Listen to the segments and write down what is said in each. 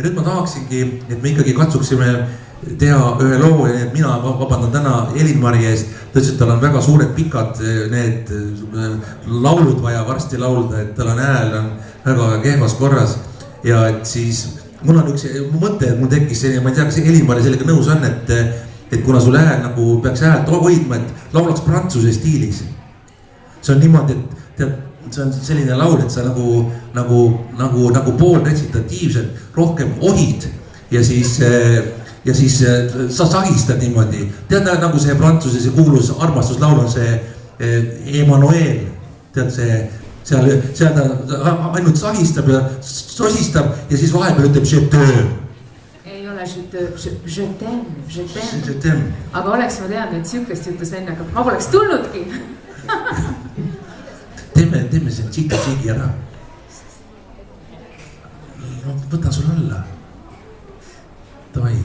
ja nüüd ma tahaksingi, et me ikkagi katsuksime teha ühe loo ja mina vabandan täna Elin-Mari eest. Ta ütles, et tal on väga suured pikad need laulud vaja varsti laulda, et tal on hääl on väga kehvas korras. Ja et siis mul on üks mõte, et mul tekkis selline, ma ei tea, kas Elin-Mari sellega nõus on, et kuna sul hääl nagu peaks häält hoidma, et laulaks prantsuse stiilis. See on niimoodi, et tead, see on selline laul, et sa nagu pool retsitatiivselt rohkem ohid ja siis sa sahistad niimoodi. Tead nagu see prantsuse, see kuulus armastuslaul on see Emmanuel. Tead seal ta ainult sahistab ja sosistab ja siis vahepeal ütleb je t'aime. Ei ole je t'aime. Aga oleks ma teadnud, et sihukest jutus vennaga, ma poleks tulnudki. Teeme see tšiki ära. No, võta sul alla. Davai.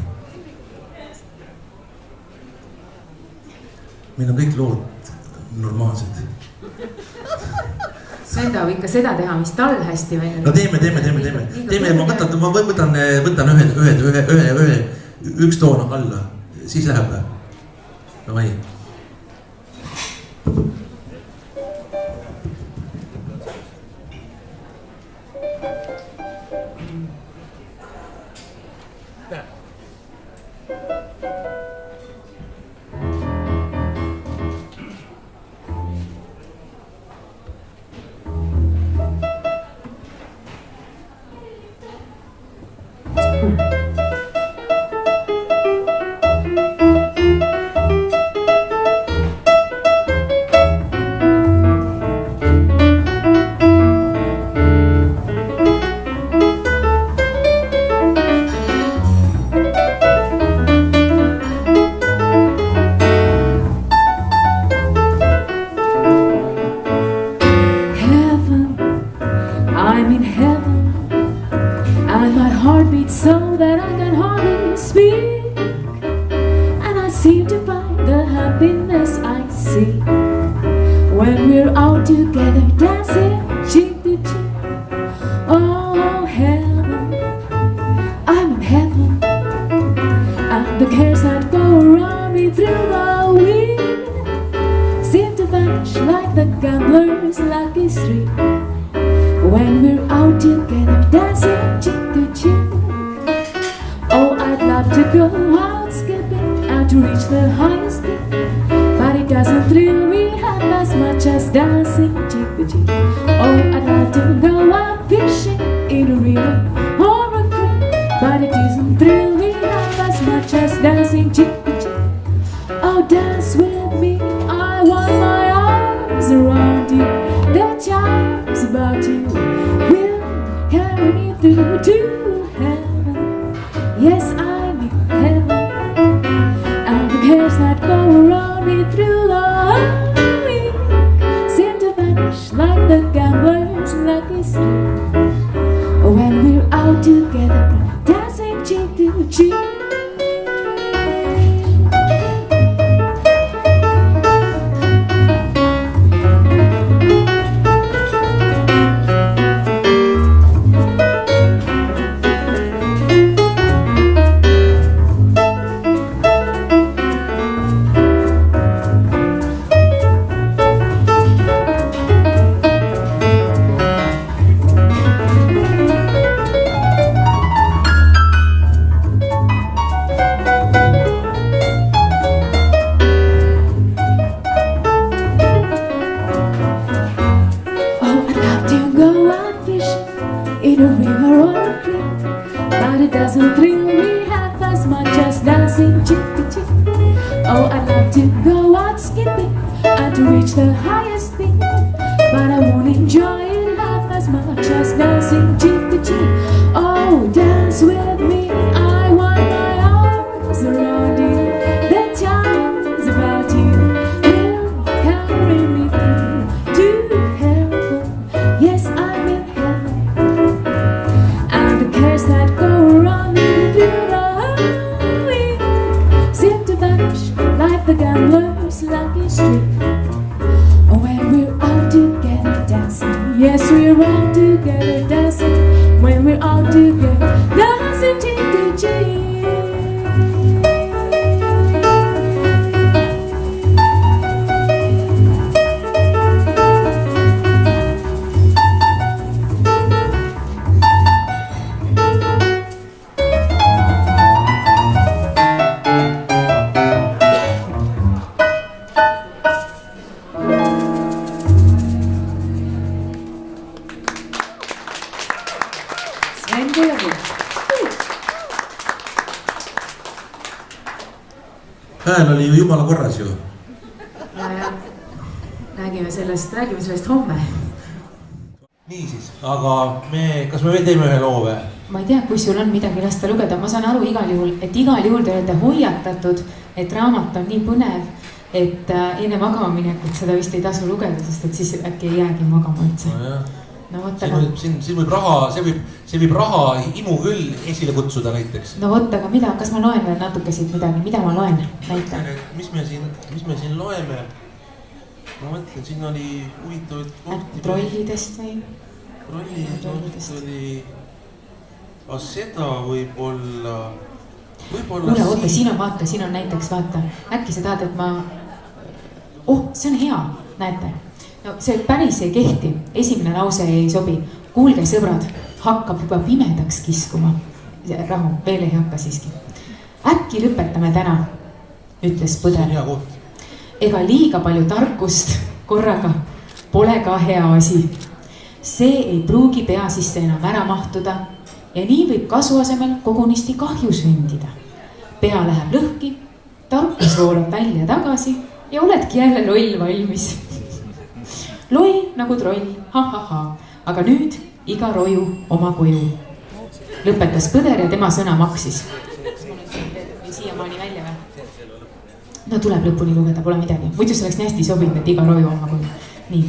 Meil on kõik lood normaalsed. Sven tahab ikka seda teha, mis tal hästi välja. No teeme, ma võtan üks toon alla, siis läheb. Davai. When we're all together dancing, yes, we're all together dancing. hääl oli ju jumala korras ju. Ja räägime sellest homme. Niisiis, aga kas me veel teeme ühe loo või? Ma ei tea, kui sul on midagi lasta lugeda, ma saan aru igal juhul te olete hoiatatud, et raamat on nii põnev, et enne magama minekut seda vist ei tasu lugeda, sest et siis äkki ei jäägi magama üldse. No võt, aga... Siin võib raha, see võib raha imu küll esile kutsuda näiteks. No võt, aga mida, kas ma loen veel natuke siit midagi, mida ma loen näita? Mis me siin loeme? Ma mõtlen, siin oli huvitavaid kohti. Trollidest või? Trollidest oli... Aga seda võib-olla... Kuule, oota, siin on näiteks, vaata. Äkki sa tahad, et ma... see on hea, näete. No see päris ei kehti. Esimene lause ei sobi. Kuulge, sõbrad, hakkab juba pimedaks kiskuma. Rahu, veel ei hakka siiski. Äkki lõpetame täna, ütles Põder. See on hea koht. Ega liiga palju tarkust korraga pole ka hea asi. See ei pruugi pea sisse enam ära mahtuda ja nii võib kasu asemel kogunisti kahju sündida. Pea läheb lõhki, tarkus voolab välja tagasi ja oledki jälle loll valmis. Loll nagu troll, ha-ha-ha, aga nüüd iga roju oma koju. Lõpetas Põder ja tema sõna maksis. Siiamaani välja või? No tuleb lõpuni lugeda, pole midagi. Muidu see oleks nii hästi sobinud, et iga roju oma koju. Nii,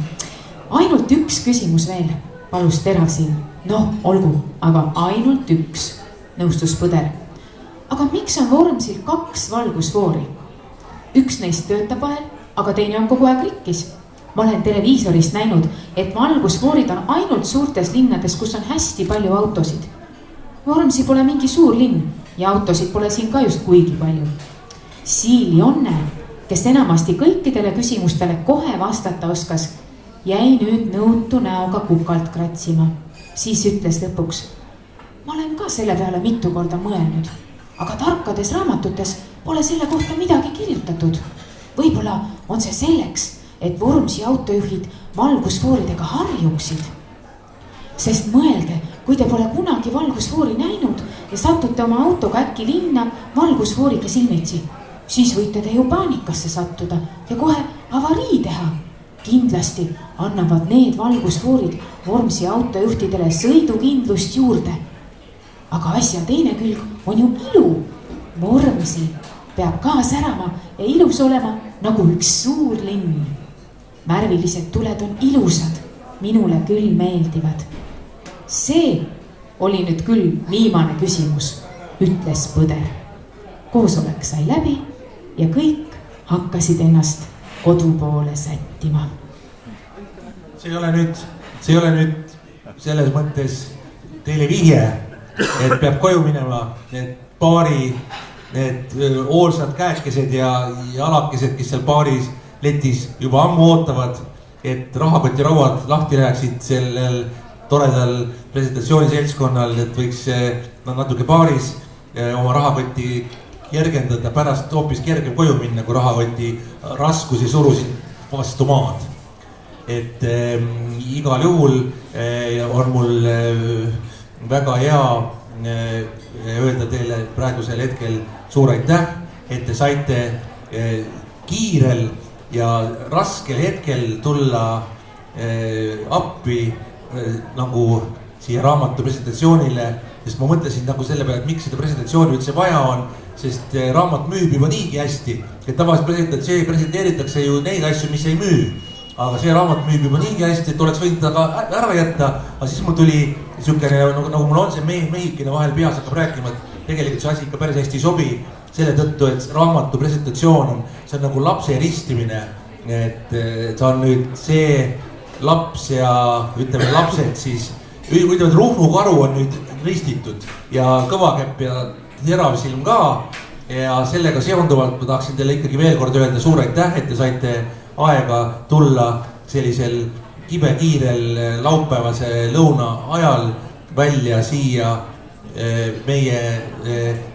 ainult üks küsimus veel, palus Terav siin. Noh, olgu, aga ainult üks, nõustus Põder. Aga miks on Vormsil 2 valgusfoori? Üks neist töötab vahel, aga teine on kogu aeg rikkis. Ma olen televiisorist näinud, et valgusfoorid on ainult suurtes linnades, kus on hästi palju autosid. Vormsi pole mingi suur linn ja autosid pole siin ka just kuigi palju. Siili Onne, kes enamasti kõikidele küsimustele kohe vastata oskas, jäi nüüd nõutu näoga kukalt kratsima. Siis ütles lõpuks, ma olen ka selle peale mitu korda mõelnud, aga tarkades raamatutes pole selle kohta midagi kirjutatud. Võib-olla on see selleks, et Vormsi autojuhid valgusfooridega harjuksid. Sest mõelge, kui te pole kunagi valgusfoori näinud ja satute oma autoga äkki linna valgusfooriga silmitsi, siis võite te ju paanikasse sattuda ja kohe avarii teha. Kindlasti annavad need valgusfoorid Vormsi autojuhtidele sõidukindlust juurde. Aga asja teine külg on ju ilu. Vormsi peab ka särama ja ilus olema nagu üks suur linn. Märvilised tuled on ilusad, minule küll meeldivad. See oli nüüd küll viimane küsimus, ütles Põder. Koosolek sai läbi ja kõik hakkasid ennast kodu poole sättima. See ei ole nüüd selles mõttes teile vihje, et peab koju minema need hoolsad käekesed ja alakesed, kes seal baaris letis juba ammu ootavad, et rahakotirauad lahti läheksid sellel toredal presentatsiooniseltskonnal, et võiks natuke baaris oma rahakoti kergendada, pärast hoopis kergem koju minna, kui rahakoti raskusi surusid vastu maad. Et igal juhul on mul väga hea öelda teile praegusel hetkel suur aitäh, et te saite kiirel ja raskel hetkel tulla appi nagu siia raamatu presentatsioonile, sest ma mõtlesin nagu selle peale, et miks seda presentatsiooni üldse vaja on, sest raamat müüb juba niigi hästi, et tavaliselt presenteeritakse ju neid asju, mis ei müü. Aga see raamat müüb juba niigi hästi, et oleks võinud ta ka ära jätta, aga siis mul tuli niisugune, nagu mul on see mehikene vahel peas hakkab rääkima, et tegelikult see asi ikka päris hästi sobi selle tõttu, et raamatu presentatsioon on, see on nagu lapse ristimine, et ta on nüüd see laps ja ütleme lapsed siis, ütleme, et Ruhnu karu on nüüd ristitud ja Kõvakepp ja Teravsilm ka ja sellega seonduvalt ma tahaksin teile ikkagi veel kord öelda suur aitäh, et te saite aega tulla sellisel kibekiirel laupäevase lõuna ajal välja siia meie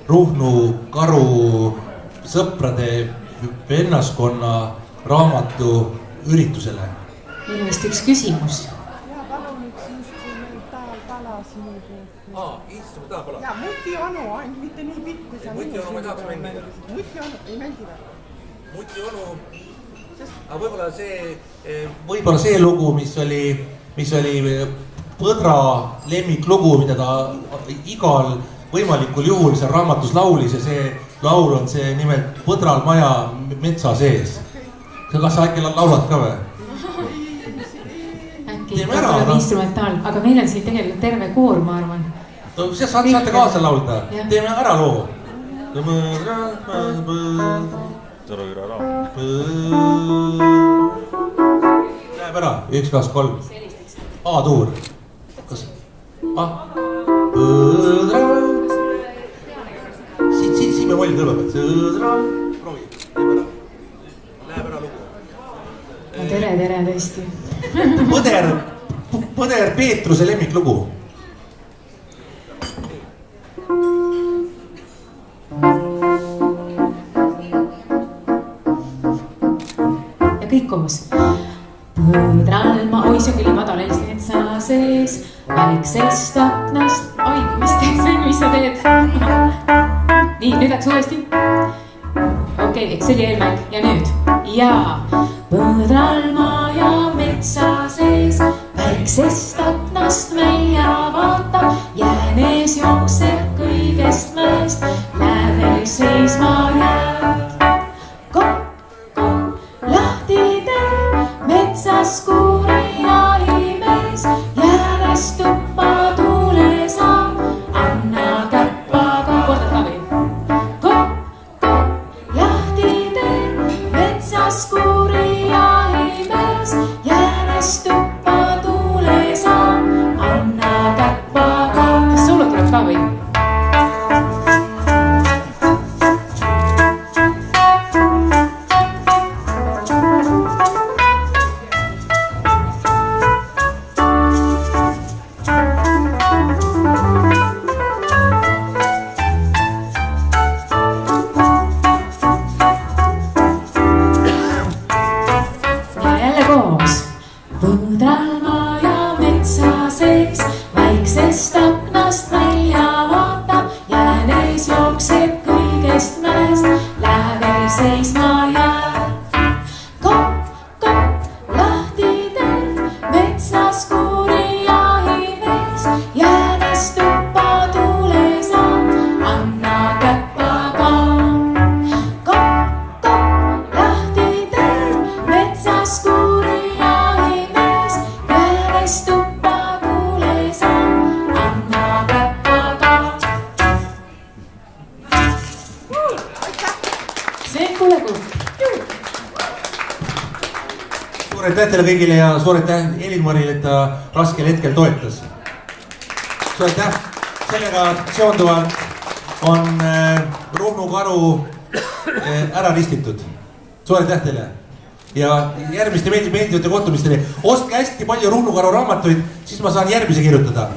Ruhnu karu sõprade vennaskonna raamatu üritusele. Meil on vist üks küsimus. Palun üks instrumentaal pala sinu poolt. Instrumentaal pala. tea, Mutionu ainult mitte nii pikk, kui sa Mutionu ma tahaks mängida. Mutionu ei mängi või? Mutionu, aga võib-olla see lugu, mis oli Põdra lemmiklugu, mida ta igal võimalikul juhul seal raamatus laulis ja see laul on see nimelt Põdral maja metsa sees. Kas sa äkki laulad ka või? Äkki tuleb instrumentaal, aga meil on siin tegelikult terve koor, ma arvan. Saate kaasa laulda, teeme ära loo. Läheb ära, 1, 2, 3. A-tuur. Kas? Siin me valid kõlbab. Proovi, teeme ära. Läheb ära lugu. Tere tõesti. Põder Peetruse lemmiklugu. Ja kõik koos. Põdral ma, oi see küll madal helist metsa sees, väiksest aknast, oi mis sa teed? Nii, nüüd läks uuesti. Okei, see oli eelmäng ja nüüd. Ja põdral maja metsa sees, väiksest aknast välja vaatab, jäänes jookseb kõigest mäest, lävel seisma jääb. Kopp, lahti tee, metsas kuuri ja imes, jääves tuppa tuule saab, anna käppaga, kordad ka veel. Kopp, lahti tee, metsas kuuri ja imes, jääves tuppa tuule saab, anna käppaga. Kas soolo tuleb ka või? Põdral maja metsa sees, väiksest aknast välja vaatab, jäänes jookseb kõigest mäest, lävel seisma jääb. Kopp, lahti tee, metsas kuuri ja imes, jäänes tuppa tuule saab, anna käppaga. Kopp, lahti tee, metsas kuuri ja imes, jäänes tuppa tuule saab, anna käppaga. See on kuulegu. Suur aitäh teile kõigile ja suur aitäh Elinmarile, et ta raskel hetkel toetas. Suur aitäh. Sellega seonduvalt on Ruhnu karu ära ristitud. Suur aitäh teile. Ja järgmiste meeldivate kohtumistele. Ostke hästi palju Ruhnu karu raamatuid, siis ma saan järgmise kirjutada.